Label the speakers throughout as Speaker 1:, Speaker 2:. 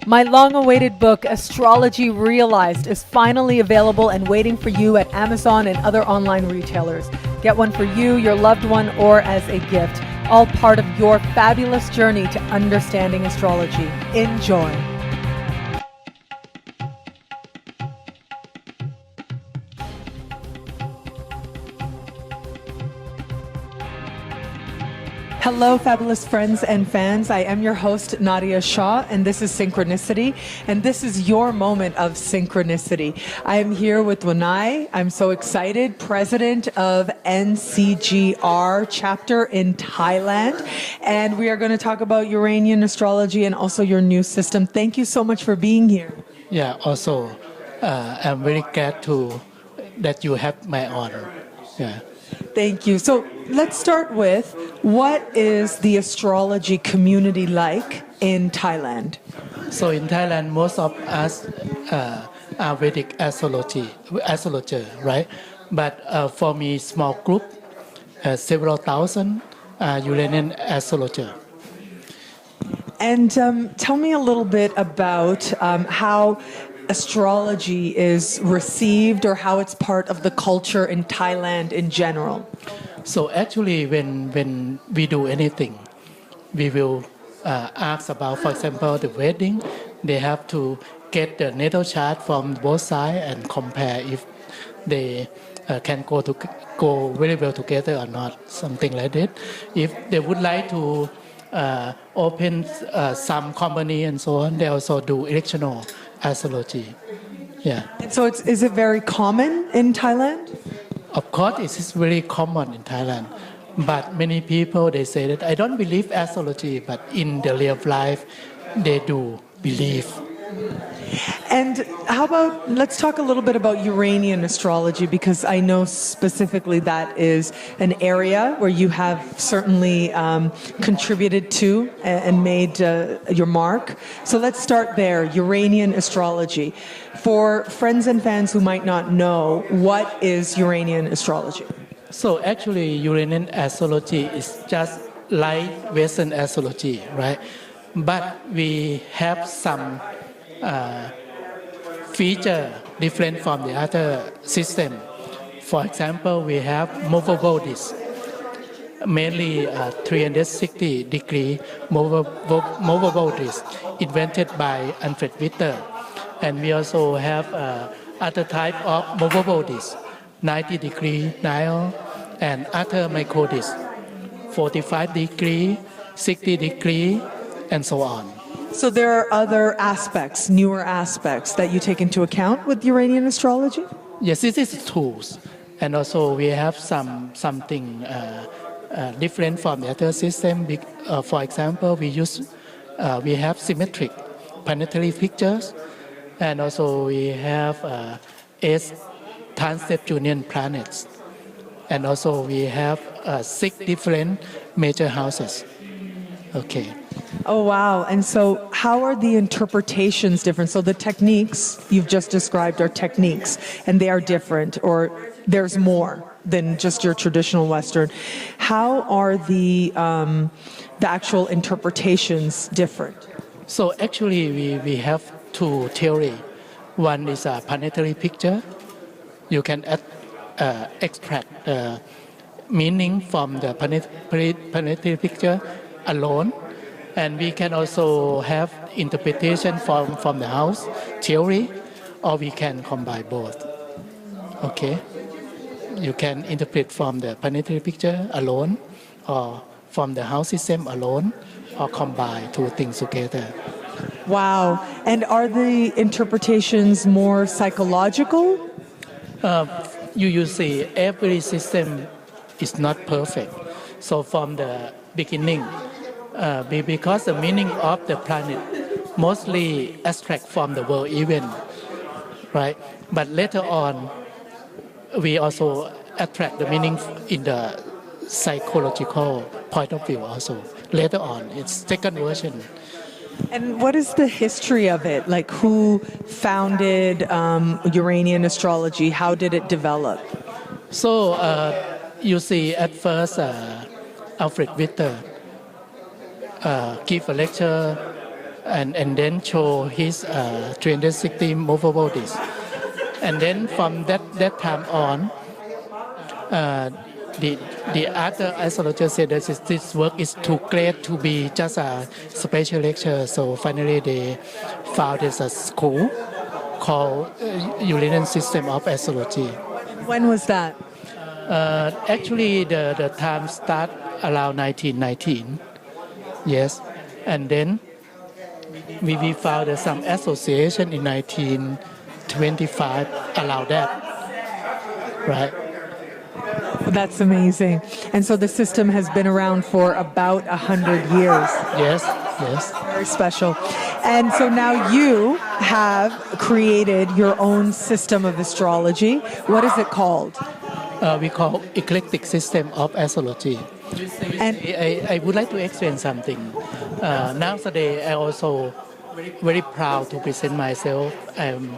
Speaker 1: My long-awaited book, Astrology Realized, is finally available and waiting for you at Amazon and other online retailers. Get one for you, your loved one, or as a gift, all part of your fabulous journey to understanding astrology. Enjoy. Hello, fabulous friends and fans. I am your host, Nadiya Shah, and this is Synchronicity, and this is your moment of synchronicity. I am here with Winai. I'm so excited, president of NCGR Chapter in Thailand, and we are going to talk about Uranian astrology and also your new system. Thank you so much for being here.
Speaker 2: Yeah, also, I'm very glad that you have my honor. Yeah.
Speaker 1: Thank you. So let's start with, what is the astrology community like in Thailand?
Speaker 2: So in Thailand, most of us are Vedic astrologer, right? But for me, small group, several thousand Uranian astrologer.
Speaker 1: And tell me a little bit about how astrology is received or how it's part of the culture in Thailand in general.
Speaker 2: So actually, when we do anything, we will ask about, for example, the wedding. They have to get the natal chart from both sides and compare if they can go very well together or not, something like that. If they would like to open some company and so on, they also do electional astrology. Yeah.
Speaker 1: And so is it very common in Thailand?
Speaker 2: Of course, it is very common in Thailand, but many people, they say that I don't believe astrology, but in the real life, they do believe.
Speaker 1: And how about, let's talk a little bit about Uranian astrology, because I know specifically that is an area where you have certainly contributed to and made your mark. So let's start there, Uranian astrology. For friends and fans who might not know, what is Uranian astrology?
Speaker 2: So actually, Uranian astrology is just like Western astrology, right? But we have some feature different from the other system. For example, we have movable disc, mainly 360-degree movable disc, invented by Alfred Witter. And we also have other type of movable disc, 90-degree dial, and other micro disc, 45-degree, 60-degree, and so on.
Speaker 1: So there are other aspects, newer aspects that you take into account with Uranian astrology?
Speaker 2: Yes, this is tools. And also we have something different from the other system. For example, we have symmetric planetary pictures, and also we have 8 transit union planets. And also we have 6 different major houses. Okay.
Speaker 1: Oh, wow. And so how are the interpretations different? So the techniques you've just described are techniques, and they are different, or there's more than just your traditional Western. How are the actual interpretations different?
Speaker 2: So actually, we have 2 theories. One is a planetary picture. You can extract the meaning from the planetary picture alone. And we can also have interpretation from the house theory, or we can combine both. Okay? You can interpret from the planetary picture alone, or from the house system alone, or combine 2 things together.
Speaker 1: Wow. And are the interpretations more psychological?
Speaker 2: You see, every system is not perfect. So from the beginning, because the meaning of the planet mostly abstract from the world event, right? But later on, we also attract the meaning in the psychological point of view also. Later on, it's second version.
Speaker 1: And what is the history of it? Like, who founded Uranian astrology? How did it develop?
Speaker 2: So you see, at first, Alfred Witter give a lecture and then show his 360 movable disc. And then from that time on, the other astrologer said that this work is too great to be just a special lecture. So finally they founded a school called Uranian System of Astrology.
Speaker 1: When was that?
Speaker 2: Actually, the time start around 1919. Yes, and then we founded some association in 1925 around that, right?
Speaker 1: That's amazing. And so the system has been around for about 100 years.
Speaker 2: Yes, yes.
Speaker 1: Very special. And so now you have created your own system of astrology. What is it called?
Speaker 2: We call Eclectic System of Astrology.
Speaker 1: And
Speaker 2: I would like to explain something. Nowadays, I also very proud to present myself. I'm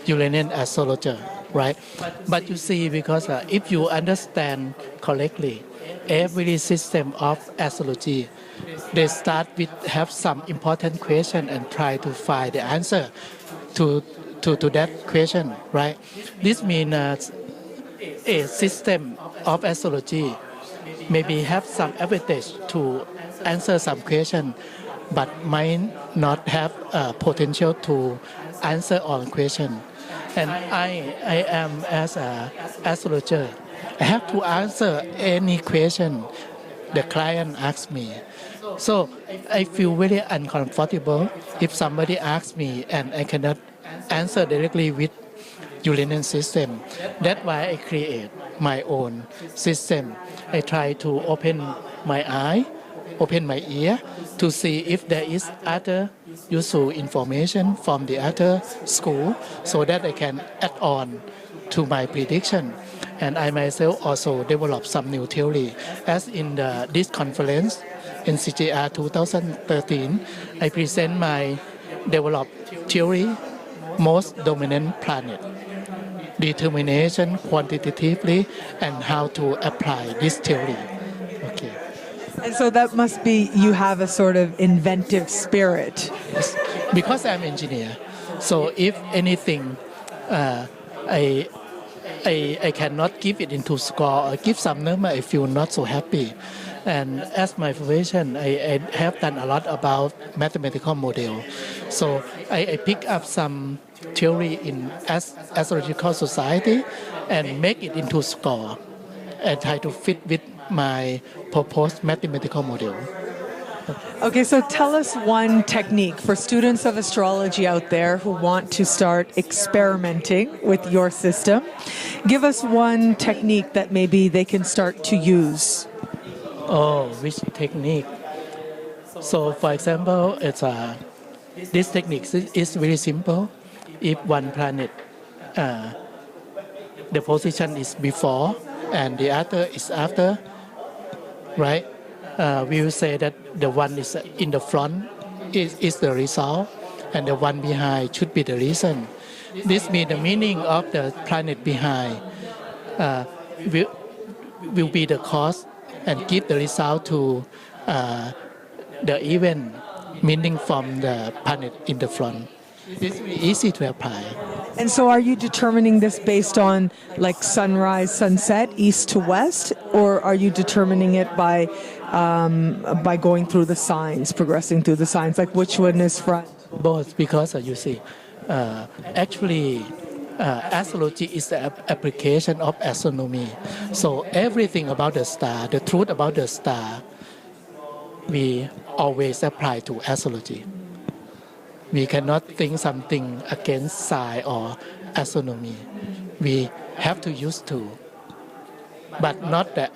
Speaker 2: Uranian Astrologer, right? But you see, because if you understand correctly, every system of astrology, they start with have some important question and try to find the answer to that question, right? This means a system of astrology maybe have some advantage to answer some question, but might not have potential to answer all question. And I am as an astrologer, I have to answer any question the client asks me. So I feel very uncomfortable if somebody asks me and I cannot answer directly with Uranian system. That's why I create my own system. I try to open my eye, open my ear to see if there is other useful information from the other school so that I can add on to my prediction. And I myself also develop some new theory. As in this conference, NCGR 2013, I present my developed theory, most dominant planet, determination quantitatively, and how to apply this theory. Okay.
Speaker 1: And so that must be, you have a sort of inventive spirit.
Speaker 2: Yes. Because I'm engineer, so if anything, I cannot give it into score or give some number, I feel not so happy. And as my profession, I have done a lot about mathematical model. So I pick up some theory in astrological society and make it into score and try to fit with my proposed mathematical model.
Speaker 1: Okay, so tell us one technique for students of astrology out there who want to start experimenting with your system. Give us one technique that maybe they can start to use.
Speaker 2: Oh, which technique? So, for example, this technique is very simple. If one planet, the position is before and the other is after, right? We will say that the one is in the front is the result, and the one behind should be the reason. This means the meaning of the planet behind will be the cause and give the result to the event, meaning from the planet in the front. It's very easy to apply.
Speaker 1: And so are you determining this based on like sunrise, sunset, east to west, or are you determining it by going through the signs, progressing through the signs, like which one is front?
Speaker 2: Both, because you see, actually, astrology is the application of astronomy. So everything about the star, the truth about the star, we always apply to astrology. We cannot think something against science or astronomy. We have to use to, but not the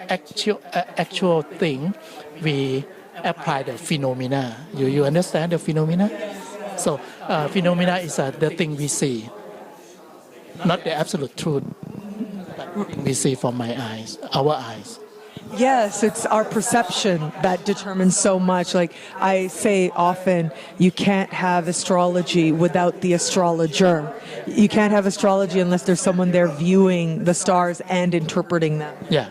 Speaker 2: actual thing. We apply the phenomena. You understand the phenomena? So phenomena is the thing we see, not the absolute truth, but we see from my eyes, our eyes.
Speaker 1: Yes, it's our perception that determines so much. Like I say often, you can't have astrology without the astrologer. You can't have astrology unless there's someone there viewing the stars and interpreting them.
Speaker 2: Yeah,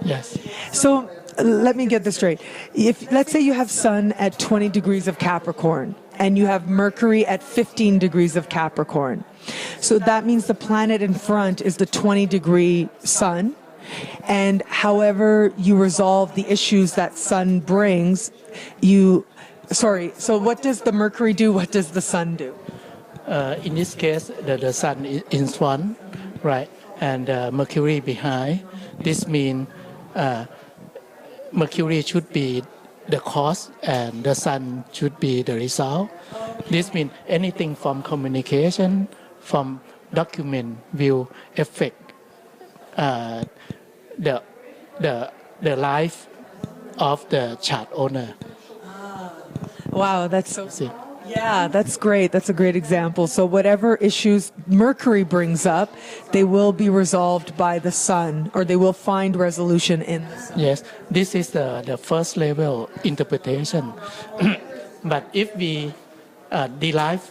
Speaker 2: yes.
Speaker 1: So let me get this straight. If let's say you have Sun at 20 degrees of Capricorn and you have Mercury at 15 degrees of Capricorn. So that means the planet in front is the 20-degree sun. And however you resolve the issues that sun brings, so what does the Mercury do? What does the sun do?
Speaker 2: In this case, the sun is in front, right, and Mercury behind. This means Mercury should be the cause and the sun should be the result. This means anything from communication, from document will affect the life of the chart owner.
Speaker 1: Wow, that's so.
Speaker 2: See.
Speaker 1: Yeah, that's great. That's a great example. So whatever issues Mercury brings up, they will be resolved by the sun, or they will find resolution in the sun.
Speaker 2: Yes, this is the first level interpretation. But if we derive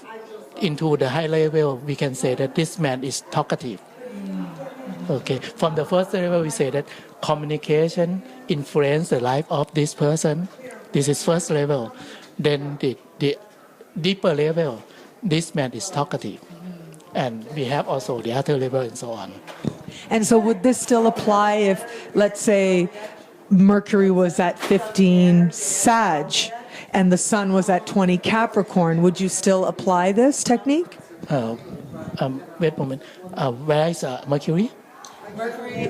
Speaker 2: into the high level, we can say that this man is talkative. Okay, from the first level, we say that communication influences the life of this person. This is first level. Then the deeper level, this man is talkative. And we have also the other level and so on.
Speaker 1: And so would this still apply if, let's say, Mercury was at 15 Sag and the sun was at 20 Capricorn? Would you still apply this technique?
Speaker 2: Wait a moment. Where is Mercury?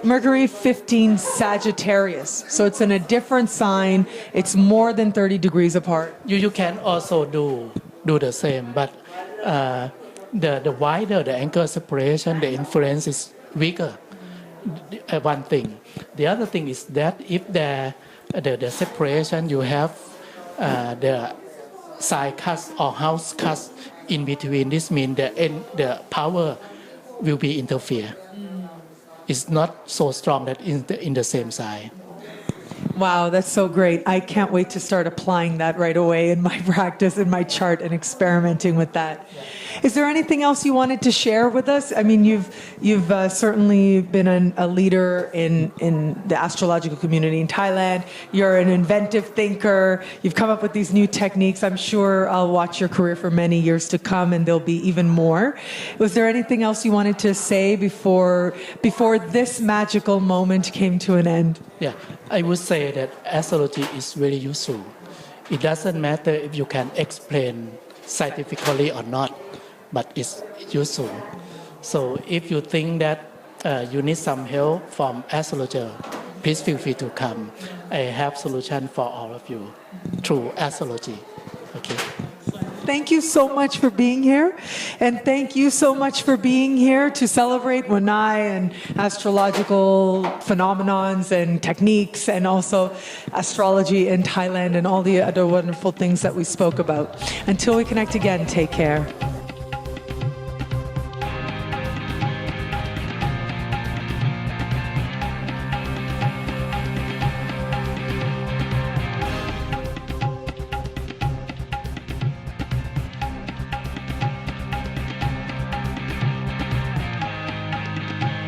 Speaker 1: Mercury 15 Sagittarius. So it's in a different sign. It's more than 30 degrees apart.
Speaker 2: You can also do the same, but the wider the angle separation, the influence is weaker. One thing. The other thing is that if the separation you have the side cuts or house cuts in between, this means the power will be interfere. It's not so strong that in the same side.
Speaker 1: Wow, that's so great. I can't wait to start applying that right away in my practice, in my chart, and experimenting with that. Is there anything else you wanted to share with us? I mean, you've certainly been a leader in the astrological community in Thailand. You're an inventive thinker. You've come up with these new techniques. I'm sure I'll watch your career for many years to come, and there'll be even more. Was there anything else you wanted to say before this magical moment came to an end?
Speaker 2: Yeah, I would say that astrology is very useful. It doesn't matter if you can explain scientifically or not, but it's useful. So if you think that you need some help from astrologer, please feel free to come. I have solution for all of you through astrology. Okay.
Speaker 1: Thank you so much for being here. And thank you so much for being here to celebrate Winai and astrological phenomenons and techniques, and also astrology in Thailand and all the other wonderful things that we spoke about. Until we connect again, take care.